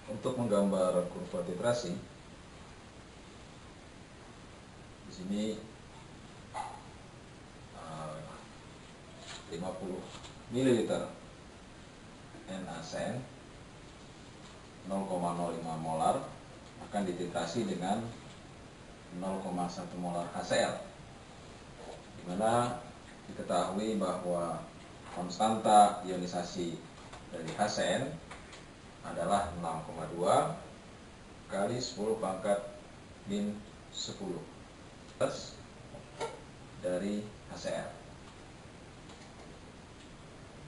Untuk menggambar kurva titrasi, di sini 50 ml NaCN 0,05 molar akan dititrasi dengan 0,1 molar HCl, di mana diketahui bahwa konstanta ionisasi dari HCN adalah 6,2 kali 10 pangkat min 10 plus dari HCl.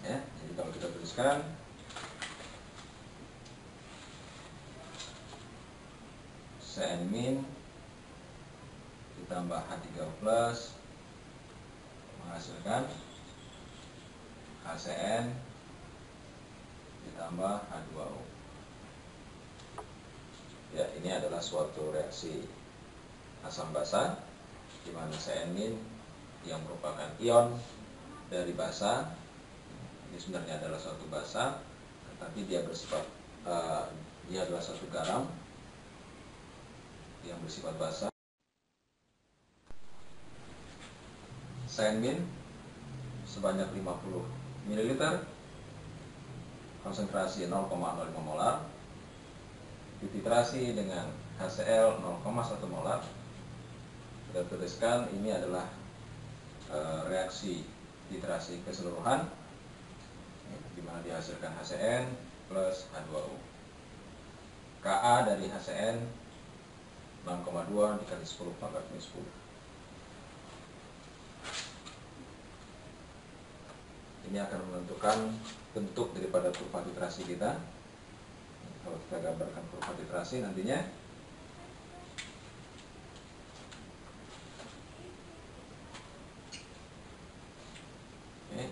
Ya, jadi kalau kita tuliskan CN min ditambah H3O plus menghasilkan HCN ditambah H2O. Ya, ini adalah suatu reaksi asam basa di mana CN- yang merupakan ion dari basa, ini sebenarnya adalah suatu basa, tetapi dia bersifat dia adalah suatu garam yang bersifat basa. CN- sebanyak 50 ml, konsentrasi 0,05 molar, dititrasi dengan HCl 0,1 molar. Kita tuliskan ini adalah reaksi titrasi keseluruhan, di mana dihasilkan HCN plus H2O. Ka dari HCN 6,2 dikali 10 pangkat min 10. Ini akan menentukan bentuk daripada kurva titrasi kita. Kalau kita gambarkan kurva titrasi nantinya, oke,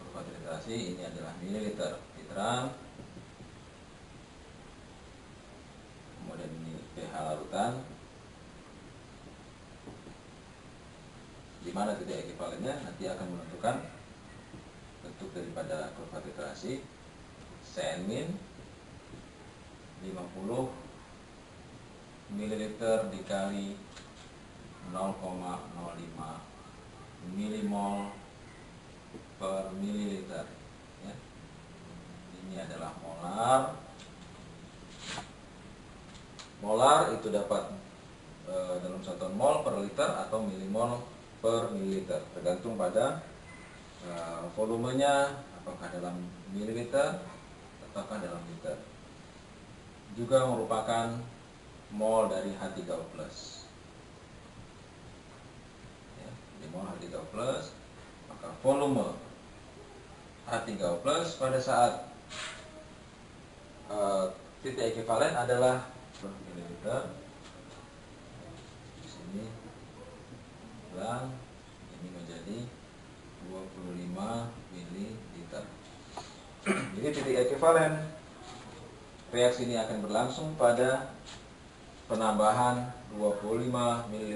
kurva titrasi ini adalah mililiter titran, kemudian ini pH larutan, di mana titik ekivalennya nanti akan menentukan bentuk daripada kurva titrasi. CN- 50 ml dikali 0,05 milimol per mililiter, ya. Ini adalah molar. Molar itu dapat dalam satuan mol per liter atau milimol per mililiter, tergantung pada volumenya, apakah dalam mililiter ataukah dalam liter. Juga merupakan mol dari H3O+. Ya, di mol H3O+, maka volume H3O+ pada saat titik ekivalen adalah per mililiter. Di sini bilang ini menjadi 25 ml. Jadi titik ekivalen reaksi ini akan berlangsung pada penambahan 25 ml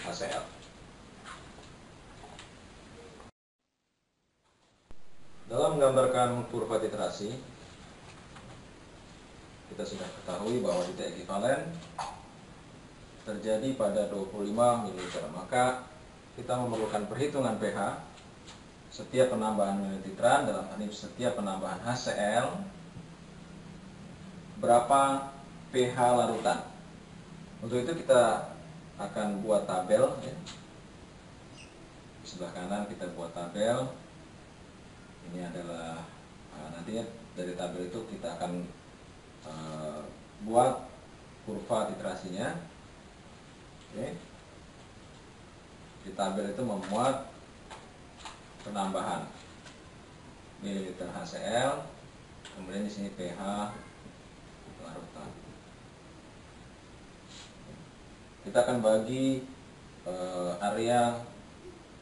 HCl. Dalam menggambarkan kurva titrasi, kita sudah ketahui bahwa titik ekivalen terjadi pada 25 ml. Maka kita memerlukan perhitungan pH setiap penambahan ml titran, dalam hal ini setiap penambahan HCl, berapa pH larutan. Untuk itu kita akan buat tabel, ya. Di sebelah kanan kita buat tabel. Ini adalah nantinya dari tabel itu kita akan buat kurva titrasinya. Oke. Di tabel itu memuat penambahan mililiter HCl, kemudian di sini pH larutan. Kita akan bagi area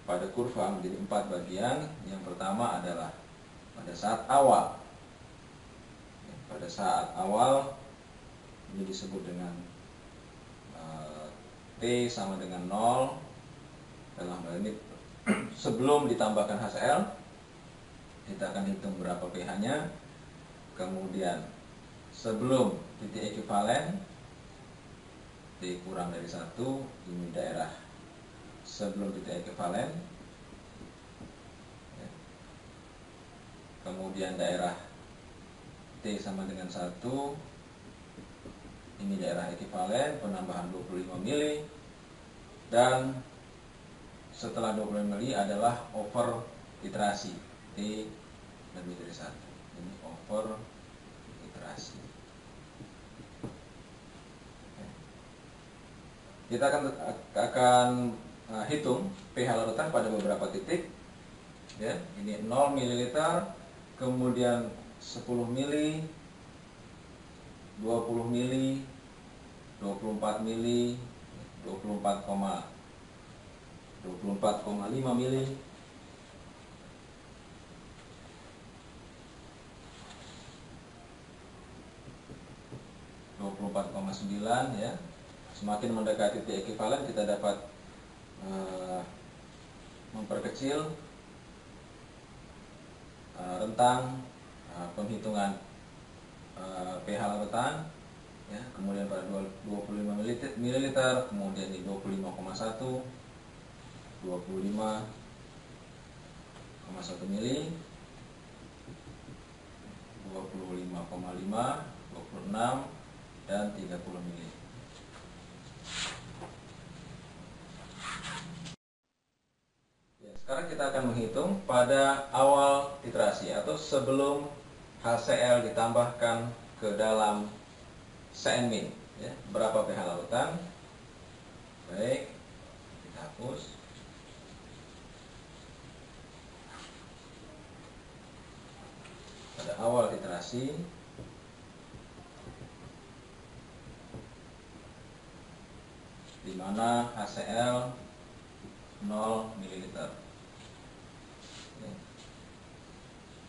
pada kurva menjadi 4 bagian. Yang pertama adalah pada saat awal. Pada saat awal ini disebut dengan T sama dengan 0. Dalam hal ini sebelum ditambahkan HCl, kita akan hitung berapa pH-nya. kemudian sebelum titik ekivalen T kurang dari 1, ini daerah sebelum titik ekivalen, kemudian daerah T sama dengan 1, ini daerah ekivalen penambahan 25 mili, dan setelah 25 mili adalah over iterasi T lebih dari 1, ini over iterasi. Kita akan hitung pH larutan pada beberapa titik. Ya, ini 0 ml, kemudian 10 mili, 20 mili, 24 mili, 24,5 mili, 24,9 ya. Semakin mendekati titik ekivalen kita dapat memperkecil rentang penghitungan pH larutan ya. Kemudian pada 25 ml, kemudian di 25,1, 25,1 mili, 25,5, 26, dan 30 mili. Sekarang kita akan menghitung pada awal titrasi atau sebelum HCl ditambahkan ke dalam CN-, ya, berapa pH larutan. Baik, kita hapus. Pada awal titrasi di mana HCl 0 ml.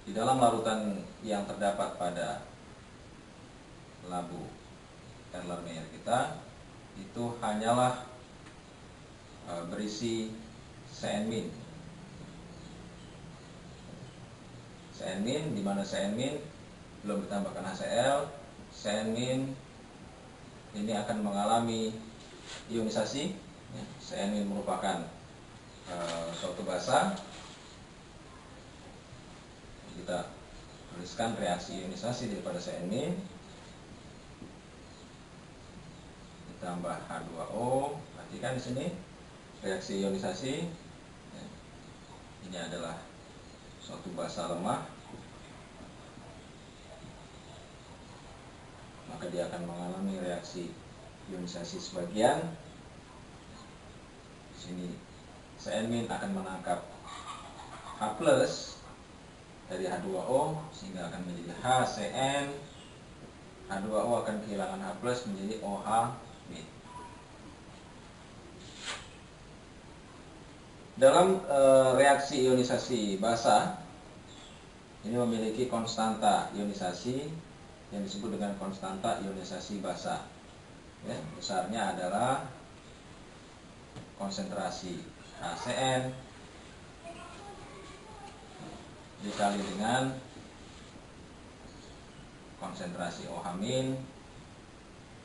Di dalam larutan yang terdapat pada labu Erlenmeyer kita itu hanyalah berisi CN-. CN-, di mana CN- belum ditambahkan HCl, CN- ini akan mengalami ionisasi. CN- merupakan suatu basa. Kita tuliskan reaksi ionisasi daripada CN- ditambah H2O. Perhatikan di sini reaksi ionisasi. Ini adalah suatu basa lemah, maka dia akan mengalami reaksi ionisasi sebagian. Di sini CN- akan menangkap H+ dari H2O sehingga akan menjadi HCN. H2O akan kehilangan H+ menjadi OH-. Dalam reaksi ionisasi basa ini memiliki konstanta ionisasi yang disebut dengan konstanta ionisasi basa. Ya, besarnya adalah konsentrasi HCN dikali dengan konsentrasi OH-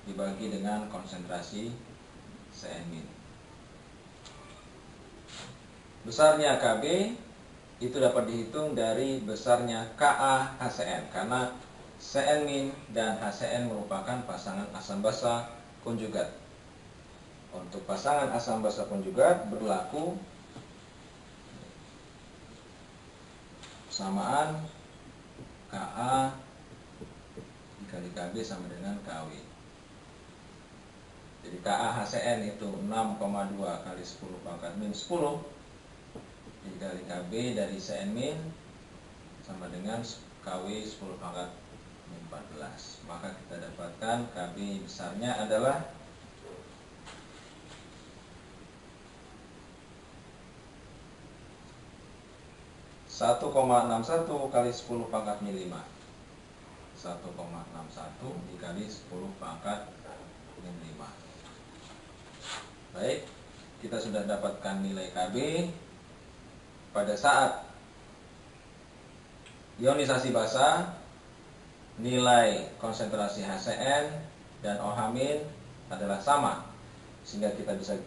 dibagi dengan konsentrasi CN-. Besarnya Kb itu dapat dihitung dari besarnya Ka HCN, karena CN- dan HCN merupakan pasangan asam basa konjugat. Untuk pasangan asam basa konjugat berlaku samaan Ka dikali Kb sama dengan Kw. Jadi Ka HCN itu 6,2 kali 10 pangkat min 10 dikali Kb dari CN- sama dengan Kw 10 pangkat min 14. Maka kita dapatkan Kb besarnya adalah 1,61 kali 10 pangkat min 5. 1,61 dikali 10 pangkat min 5. Baik, kita sudah dapatkan nilai Kb pada saat ionisasi basa nilai konsentrasi HCN dan OH- adalah sama, sehingga kita bisa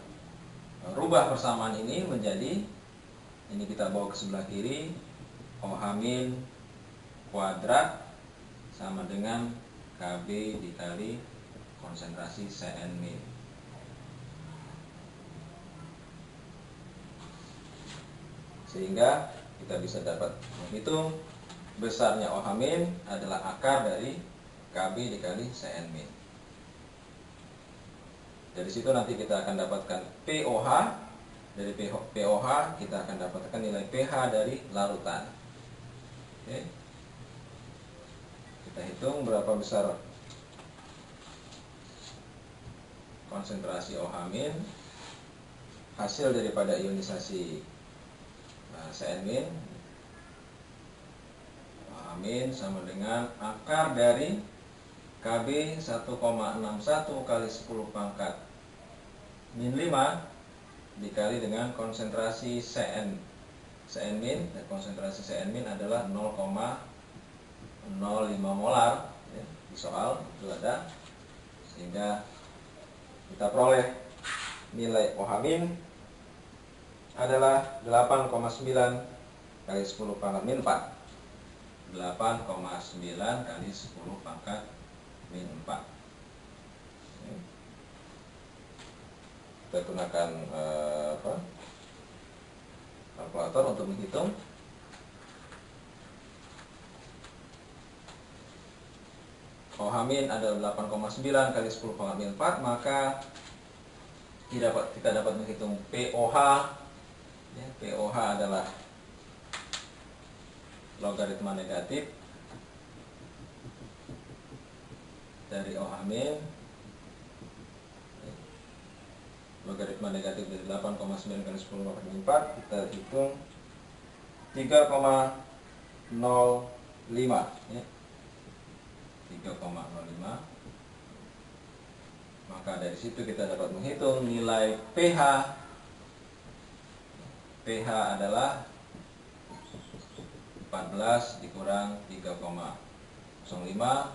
rubah persamaan ini menjadi, ini kita bawa ke sebelah kiri, OH- kuadrat sama dengan Kb dikali konsentrasi Cn-. Sehingga kita bisa dapat menghitung besarnya OH- adalah akar dari Kb dikali Cn-. Dari situ nanti kita akan dapatkan pOH. Dari pOH kita akan dapatkan nilai pH dari larutan. Oke. Kita hitung berapa besar konsentrasi OH- hasil daripada ionisasi Cn-. OH- sama dengan akar dari Kb 1,61 kali 10 pangkat min 5 dikali dengan konsentrasi Cn. Cn-, dan konsentrasi Cn- adalah 0,05 molar ya, di soal itu ada, sehingga kita peroleh nilai OH- adalah 8,9 kali 10 pangkat min 4. 8,9 kali 10 pangkat min 4. Kita gunakan kalkulator untuk menghitung. OH- adalah 8,9 kali 10 pangkat min 4, maka kita dapat menghitung pOH. Ya, pOH adalah logaritma negatif dari OH-. Logaritma negatif dari 8,9 kali 10 pangkat min 4, kita hitung 3,05 ya. 3,05. Maka dari situ kita dapat menghitung nilai pH. pH adalah 14 dikurang 3,05,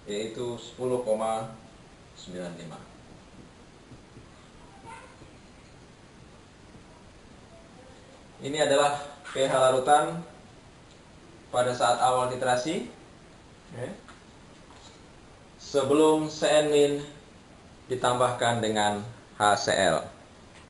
yaitu 10,95. Ini adalah pH larutan pada saat awal titrasi, sebelum Cn- ditambahkan dengan HCl.